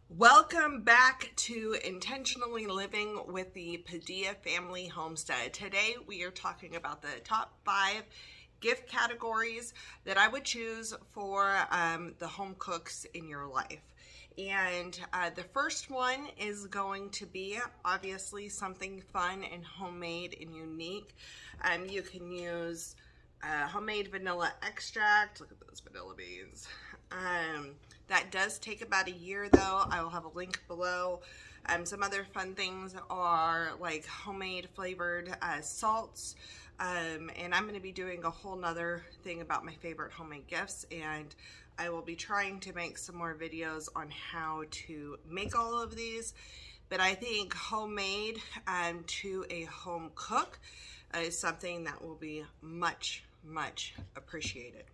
Welcome back to Intentionally Living with the Padilla Family Homestead. Today we are talking about the top 5 gift categories that I would choose for the home cooks in your life. And the first one is going to be obviously something fun and homemade and unique. You can use homemade vanilla extract. Look at those vanilla beans. That does take about a year though. I will have a link below. Some other fun things are like homemade flavored salts. And I'm going to be doing a whole nother thing about my favorite homemade gifts, and I will be trying to make some more videos on how to make all of these. But I think homemade to a home cook is something that will be much appreciated.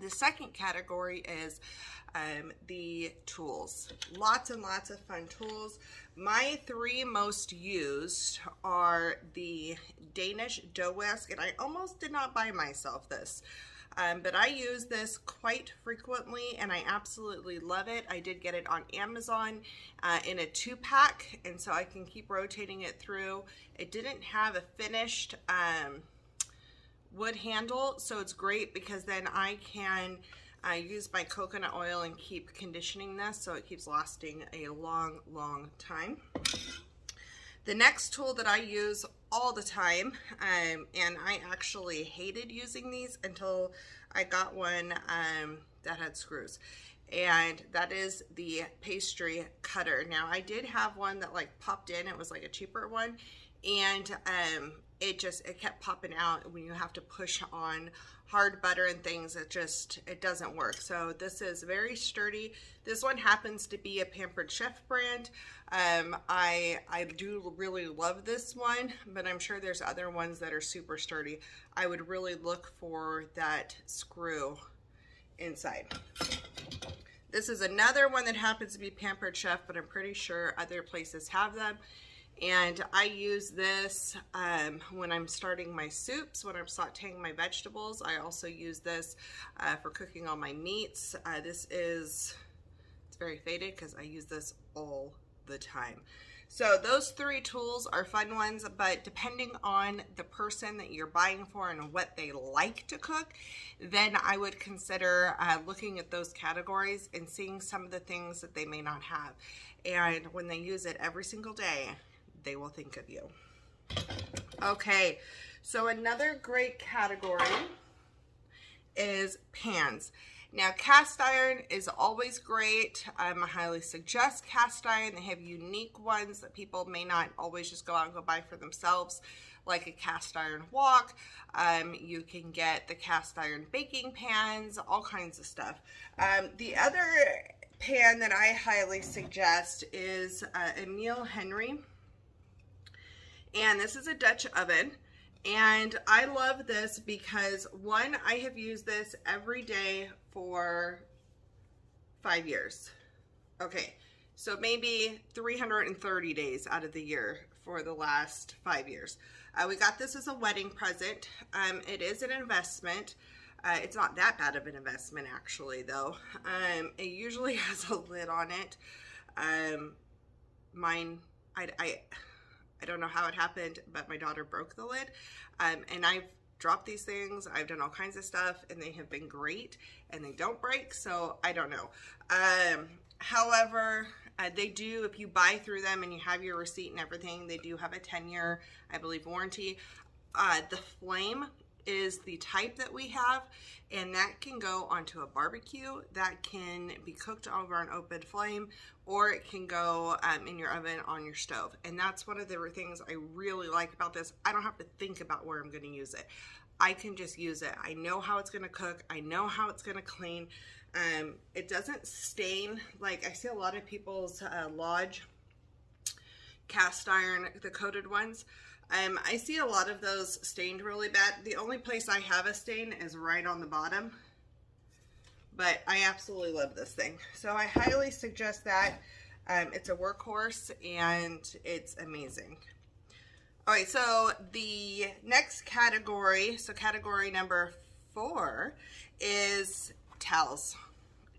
The second category is the tools. Lots and lots of fun tools. My 3 most used are the Danish dough whisk, and I almost did not buy myself this. But I use this quite frequently and I absolutely love it. I did get it on Amazon in a 2-pack, and so I can keep rotating it through. It didn't have a finished wood handle, so it's great because then I can use my coconut oil and keep conditioning this so it keeps lasting a long time. The next tool that I use all the time, and I actually hated using these until I got one that had screws, and that is the pastry cutter. Now I did have one that like popped in. It was like a cheaper one, and it kept popping out when you have to push on hard butter and things. It doesn't work. So this is very sturdy. This one happens to be a Pampered Chef brand. I do really love this one, but I'm sure there's other ones that are super sturdy. I would really look for that screw inside. This is another one that happens to be Pampered Chef, but I'm pretty sure other places have them. And I use this when I'm starting my soups, when I'm sauteing my vegetables. I also use this for cooking all my meats. It's very faded because I use this all the time. So those 3 tools are fun ones, but depending on the person that you're buying for and what they like to cook, then I would consider looking at those categories and seeing some of the things that they may not have. And when they use it every single day, they will think of you. Okay, so another great category is pans. Now, cast iron is always great. I highly suggest cast iron. They have unique ones that people may not always just go out and go buy for themselves, like a cast iron wok. You can get the cast iron baking pans, all kinds of stuff. The other pan that I highly suggest is Emile Henry. And this is a Dutch oven, and I love this because, one, I have used this every day for 5 years. Okay, so maybe 330 days out of the year for the last 5 years. We got this as a wedding present. It is an investment. It's not that bad of an investment actually though. It usually has a lid on it. Mine, I don't know how it happened, but my daughter broke the lid, and I've dropped these things. I've done all kinds of stuff, and they have been great, and they don't break, so I don't know. However, they do, if you buy through them and you have your receipt and everything, they do have a 10-year, I believe, warranty. The flame is the type that we have, and that can go onto a barbecue. That can be cooked over an open flame, or it can go in your oven on your stove. And that's one of the things I really like about this. I don't have to think about where I'm going to use it. I can just use it. I know how it's going to cook. I know how it's going to clean. It doesn't stain. Like I see a lot of people's Lodge cast iron, the coated ones. I see a lot of those stained really bad. The only place I have a stain is right on the bottom, but I absolutely love this thing. So I highly suggest that. It's a workhorse and it's amazing. All right, so the next category, so category number 4 is towels.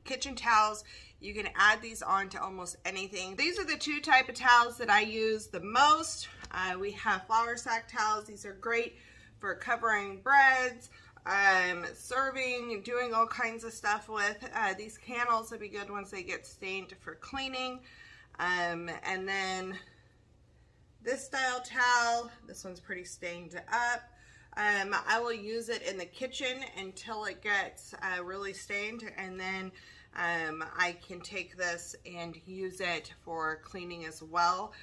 Kitchen towels. You can add these on to almost anything. These are the two type of towels that I use the most. We have flour sack towels. These are great for covering breads, serving, doing all kinds of stuff with. These can also be good once they get stained for cleaning. And then this style towel, this one's pretty stained up. I will use it in the kitchen until it gets really stained, and then I can take this and use it for cleaning as well.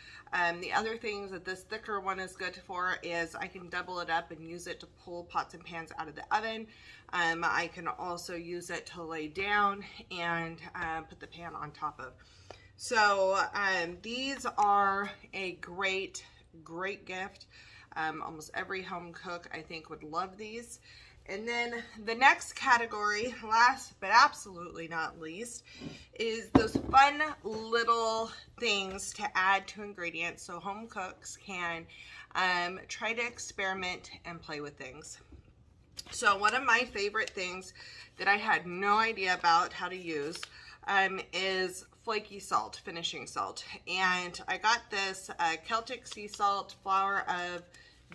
The other things that this thicker one is good for is I can double it up and use it to pull pots and pans out of the oven. I can also use it to lay down and put the pan on top of. So these are a great gift. Almost every home cook, I think, would love these. And then the next category, last but absolutely not least, is those fun little things to add to ingredients so home cooks can try to experiment and play with things. So one of my favorite things that I had no idea about how to use is flaky salt, finishing salt. And I got this Celtic sea salt, flower of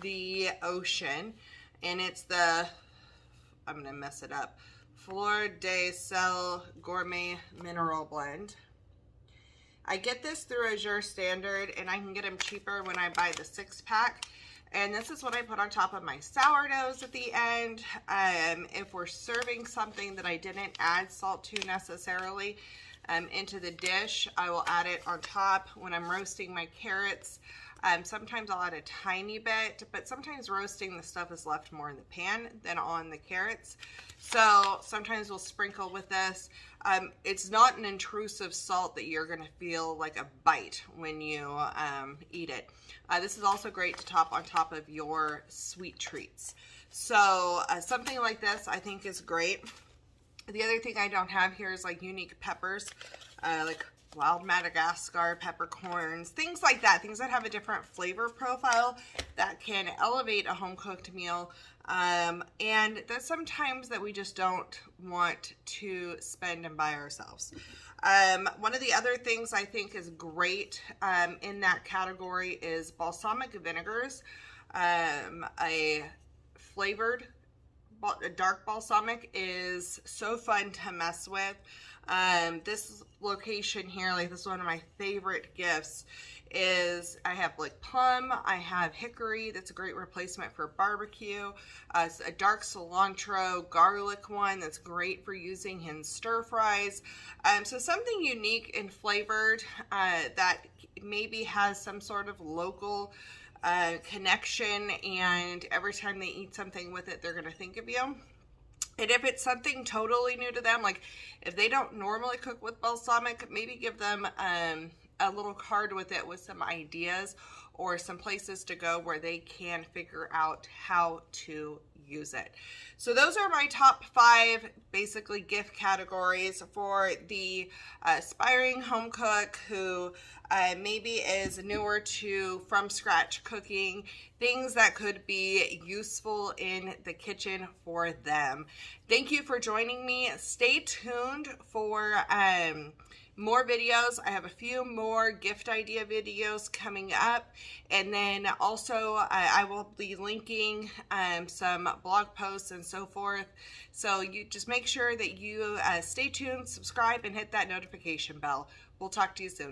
the ocean, and it's the, I'm gonna mess it up, Fleur de Sel Gourmet Mineral Blend. I get this through Azure Standard, and I can get them cheaper when I buy the 6-pack. And this is what I put on top of my sourdoughs at the end. If we're serving something that I didn't add salt to necessarily into the dish, I will add it on top. When I'm roasting my carrots, sometimes I'll add a tiny bit, but sometimes roasting the stuff is left more in the pan than on the carrots. So sometimes we'll sprinkle with this. It's not an intrusive salt that you're gonna feel like a bite when you eat it. This is also great to top on top of your sweet treats. So something like this I think is great. The other thing I don't have here is like unique peppers, like wild Madagascar peppercorns, things like that, things that have a different flavor profile that can elevate a home cooked meal. And that's sometimes that we just don't want to spend and buy ourselves. One of the other things I think is great in that category is balsamic vinegars. A flavored dark balsamic is so fun to mess with. This location here, like this is one of my favorite gifts, is I have like plum, I have hickory, that's a great replacement for barbecue, a dark cilantro garlic one that's great for using in stir fries. So something unique and flavored that maybe has some sort of local connection, and every time they eat something with it, they're gonna think of you. And if it's something totally new to them, like if they don't normally cook with balsamic, maybe give them a little card with it with some ideas or some places to go where they can figure out how to use it. So those are my top 5 basically gift categories for the aspiring home cook who maybe is newer to from scratch cooking, things that could be useful in the kitchen for them. Thank you for joining me. Stay tuned for more videos. I have a few more gift idea videos coming up, and then also I will be linking some blog posts and so forth. So you just make sure that you stay tuned, subscribe, and hit that notification bell. We'll talk to you soon.